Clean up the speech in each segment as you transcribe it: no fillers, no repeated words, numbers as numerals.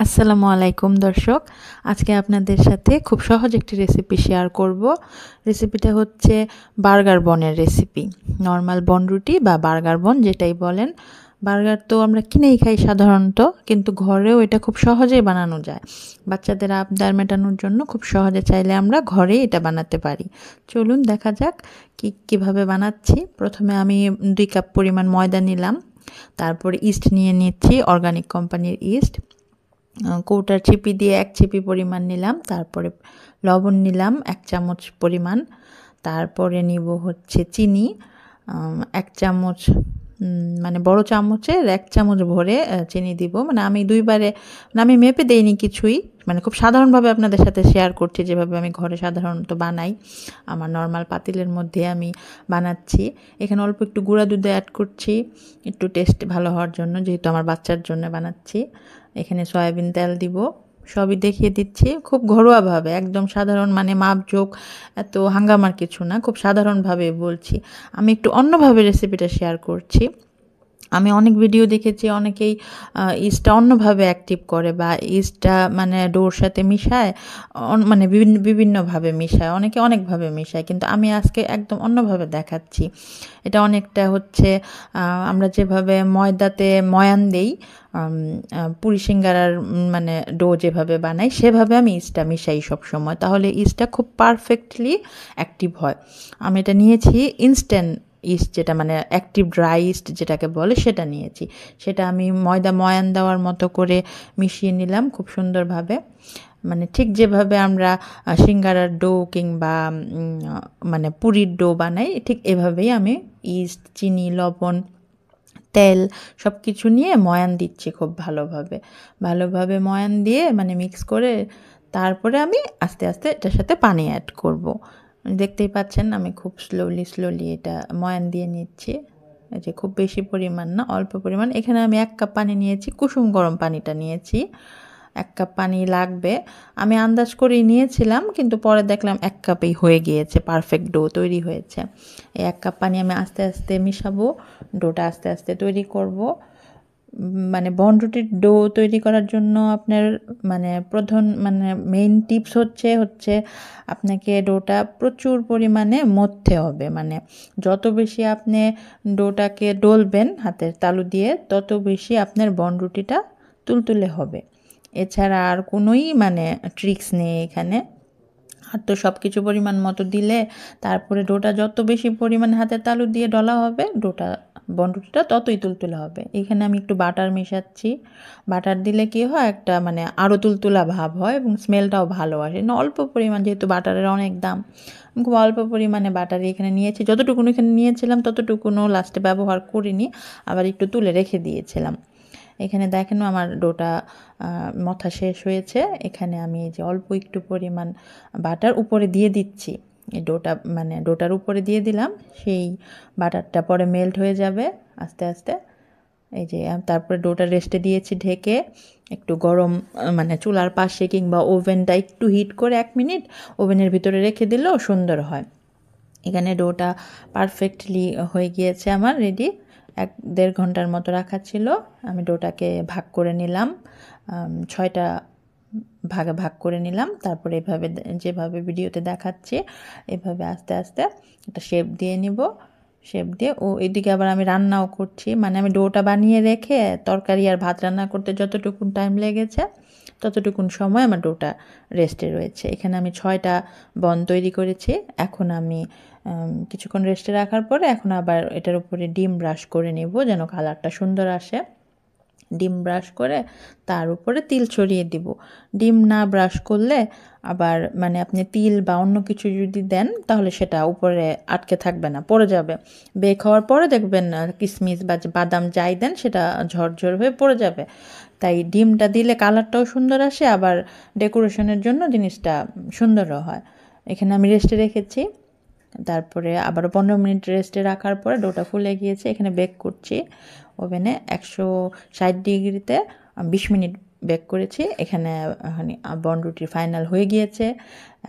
আসসালামু আলাইকুম দর্শক, আজকে আপনাদের সাথে খুব সহজ একটি রেসিপি শেয়ার করব। রেসিপিটা হচ্ছে বার্গার বনের রেসিপি। নর্মাল বন রুটি বা বার্গার বন যেটাই বলেন। বার্গার তো আমরা কিনেই খাই সাধারণত, কিন্তু ঘরেও এটা খুব সহজেই বানানো যায়। বাচ্চাদের আবদার মেটানোর জন্য খুব সহজে চাইলে আমরা ঘরেই এটা বানাতে পারি। চলুন দেখা যাক কিভাবে বানাচ্ছি। প্রথমে আমি 2 কাপ পরিমাণ ময়দা নিলাম, তারপরে ইস্ট নিয়ে নিচ্ছি, অর্গানিক কোম্পানির ইস্ট। কৌটার চিপি দিয়ে 1 চিপি পরিমাণ নিলাম, তারপরে লবণ নিলাম 1 চামচ পরিমাণ, তারপরে নিব হচ্ছে চিনি 1 চামচ, মানে বড় চামচের 1 চামচ ভরে চিনি দিব। মানে আমি 2 বারে, মানে আমি মেপে দেইনি কিছুই, মানে খুব সাধারণভাবে আপনাদের সাথে শেয়ার করছি যেভাবে আমি ঘরে সাধারণত বানাই। আমার নর্মাল পাতিলের মধ্যে আমি বানাচ্ছি। এখানে অল্প একটু গুঁড়া দুধ অ্যাড করছি একটু টেস্ট ভালো হওয়ার জন্য, যেহেতু আমার বাচ্চার জন্য বানাচ্ছি। এখানে সয়াবিন তেল দিব, সবই দেখিয়ে দিচ্ছি খুব ঘরোয়াভাবে, একদম সাধারণ, মানে মাপঝোঁক এত হাঙ্গামার কিছু না, খুব সাধারণভাবে বলছি। আমি একটু অন্যভাবে রেসিপিটা শেয়ার করছি। আমি অনেক ভিডিও দেখেছি, অনেকেই ইস্টটা অন্যভাবে অ্যাক্টিভ করে বা ইস্টটা মানে ডোর সাথে মিশায়, মানে বিভিন্নভাবে মিশায়, অনেকে অনেকভাবে মিশায়, কিন্তু আমি আজকে একদম অন্যভাবে দেখাচ্ছি। এটা অনেকটা হচ্ছে আমরা যেভাবে ময়দাতে ময়ান দেই, পুরি সিঙ্গারার মানে ডো যেভাবে বানাই, সেভাবে আমি ইস্টটা মিশাই সবসময়, তাহলে ইস্টটা খুব পারফেক্টলি অ্যাক্টিভ হয়। আমি এটা নিয়েছি ইনস্ট্যান্ট ইস্ট, যেটা মানে অ্যাক্টিভ ড্রাই ইস্ট যেটাকে বলে, সেটা নিয়েছি। সেটা আমি ময়দা ময়ান দেওয়ার মতো করে মিশিয়ে নিলাম খুব সুন্দরভাবে, মানে ঠিক যেভাবে আমরা সিঙ্গারার ডো কিংবা মানে পুরির ডো বানাই, ঠিক এভাবেই আমি ইস্ট, চিনি, লবণ, তেল সব কিছু নিয়ে ময়ান দিচ্ছি খুব ভালোভাবে ময়ান দিয়ে মানে মিক্স করে, তারপরে আমি আস্তে আস্তে এটার সাথে পানি অ্যাড করব। দেখতেই পাচ্ছেন আমি খুব স্লোলি এটা ময়ান দিয়ে নিচ্ছি। এই যে খুব বেশি পরিমাণ না, অল্প পরিমাণ। এখানে আমি 1 কাপ পানি নিয়েছি, কুসুম গরম পানিটা নিয়েছি। 1 কাপ পানি লাগবে, আমি আন্দাজ করেই নিয়েছিলাম, কিন্তু পরে দেখলাম 1 কাপেই হয়ে গিয়েছে, পারফেক্ট ডো তৈরি হয়েছে। এই 1 কাপ পানি আমি আস্তে আস্তে মিশাবো, ডোটা আস্তে আস্তে তৈরি করব। মানে বনরুটির ডো তৈরি করার জন্য আপনার মানে মানে মেইন টিপস হচ্ছে আপনাকে ডোটা প্রচুর পরিমাণে মথতে হবে। মানে যত বেশি আপনি ডোটাকে ডলবেন হাতের তালু দিয়ে, তত বেশি আপনার বনরুটিটা তুলতুলে হবে। এছাড়া আর কোনোই মানে ট্রিক্স নেই এখানে। আর তো সব কিছু পরিমাণ মতো দিলে, তারপরে ডোটা যত বেশি পরিমাণে হাতের তালু দিয়ে ডলা হবে, বনরুটিটা ততই তুলতুলা হবে। এখানে আমি একটু বাটার মেশাচ্ছি। বাটার দিলে কি হয়, একটা মানে আরও তুলতুলা ভাব হয় এবং স্মেলটাও ভালো আসে। অল্প পরিমাণ, যেহেতু বাটারের অনেক দাম, খুব অল্প পরিমাণে বাটারই এখানে নিয়েছি। যতটুকুন এখানে নিয়েছিলাম ততটুকুনও লাস্টে ব্যবহার করিনি, আবার একটু তুলে রেখে দিয়েছিলাম। এখানে দেখেন আমার ডোটা মথা শেষ হয়েছে। এখানে আমি এই যে অল্প একটু পরিমাণ বাটার উপরে দিয়ে দিচ্ছি। এই মানে ডোটার উপরে দিয়ে দিলাম, সেই বাটারটা পরে মেল্ট হয়ে যাবে আস্তে আস্তে। এই যে তারপরে ডোটা রেস্টে দিয়েছি ঢেকে, একটু গরম মানে চুলার পাশে কিংবা ওভেনটা একটু হিট করে 1 মিনিট ওভেনের ভিতরে রেখে দিলেও সুন্দর হয়। এখানে ডোটা পারফেক্টলি হয়ে গিয়েছে আমার রেডি। 1-1.5 ঘন্টার মতো রাখা ছিল। আমি ডোটাকে ভাগ করে নিলাম, 6টা ভাগে ভাগ করে নিলাম। তারপরে এভাবে যেভাবে ভিডিওতে দেখাচ্ছি, এভাবে আস্তে আস্তে একটা শেপ দিয়ে নিব। শেপ দিয়ে এদিকে আবার আমি রান্নাও করছি, মানে আমি ডোটা বানিয়ে রেখে তরকারি আর ভাত রান্না করতে যতটুকুন টাইম লেগেছে, ততটুকুন সময় আমার ডোটা রেস্টে রয়েছে। এখানে আমি 6টা বন তৈরি করেছি। এখন আমি কিছুক্ষণ রেস্টে রাখার পরে এখন আবার এটার উপরে ডিম ব্রাশ করে নেব, যেন কালারটা সুন্দর আসে। ডিম ব্রাশ করে তার উপরে তিল ছড়িয়ে দিব। ডিম না ব্রাশ করলে আবার মানে আপনি তিল বা অন্য কিছু যদি দেন, তাহলে সেটা উপরে আটকে থাকবে না, পড়ে যাবে। বেক হওয়ার পরে দেখবেন কিশমিশ বা বাদাম যাই দেন, সেটা ঝরঝর হয়ে পড়ে যাবে। তাই ডিমটা দিলে কালারটাও সুন্দর আসে, আবার ডেকোরেশনের জন্য জিনিসটা সুন্দরও হয়। এখানে আমি রেস্টে রেখেছি, তারপরে আবারও 15 মিনিট রেস্টে রাখার পরে ডোটা ফুলে গিয়েছে। এখানে বেক করছি ওভেনে 160 ডিগ্রিতে 20 মিনিট বেক করেছি। এখানে বনরুটি ফাইনাল হয়ে গিয়েছে।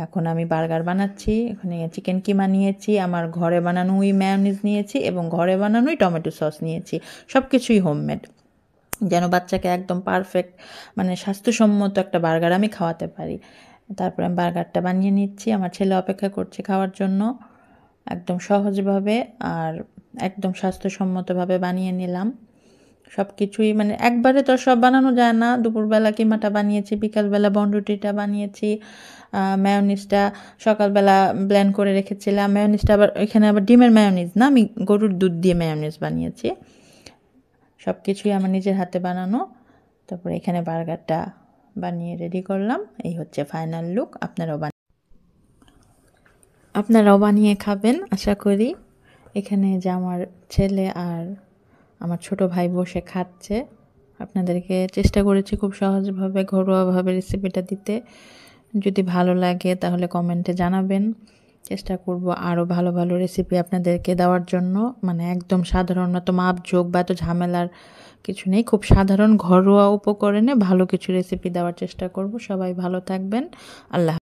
এখন আমি বার্গার বানাচ্ছি। এখানে চিকেন কিমা নিয়েছি, আমার ঘরে বানানোই মেয়োনিজ নিয়েছি এবং ঘরে বানানোই টমেটো সস নিয়েছি, সব কিছুই হোমমেড। যেন বাচ্চাকে একদম পারফেক্ট মানে স্বাস্থ্যসম্মত একটা বার্গার আমি খাওয়াতে পারি। তারপরে আমি বার্গারটা বানিয়ে নিচ্ছি, আমার ছেলে অপেক্ষা করছে খাওয়ার জন্য। একদম সহজভাবে আর একদম স্বাস্থ্যসম্মতভাবে বানিয়ে নিলাম। সব কিছুই মানে একবারে তো সব বানানো যায় না। দুপুরবেলা কিমাটা বানিয়েছি, বিকালবেলা বনরুটিটা বানিয়েছি, মেয়োনিজটা সকালবেলা ব্লেন্ড করে রেখেছিলাম। মেয়োনিজটা আবার এখানে আবার ডিমের মেয়োনিজ না, আমি গরুর দুধ দিয়ে মেয়োনিজ বানিয়েছি। সব কিছুই আমার নিজের হাতে বানানো। তারপরে এখানে বার্গারটা বানিয়ে রেডি করলাম। এই হচ্ছে ফাইনাল লুক। আপনারাও বানিয়ে খাবেন আশা করি। এখানে যে আমার ছেলে আর আমার ছোট ভাই বসে খাচ্ছে। আপনাদেরকে চেষ্টা করেছি খুব সহজভাবে ঘরোয়াভাবে রেসিপিটা দিতে। যদি ভালো লাগে তাহলে কমেন্টে জানাবেন। চেষ্টা করব আরও ভালো ভালো রেসিপি আপনাদেরকে দেওয়ার জন্য। মানে একদম সাধারণ, এত মাপঝোঁক বা এত ঝামেলার কিছু নেই। খুব সাধারণ ঘরোয়া উপকরণে ভালো কিছু রেসিপি দেওয়ার চেষ্টা করব। সবাই ভালো থাকবেন। আল্লাহ।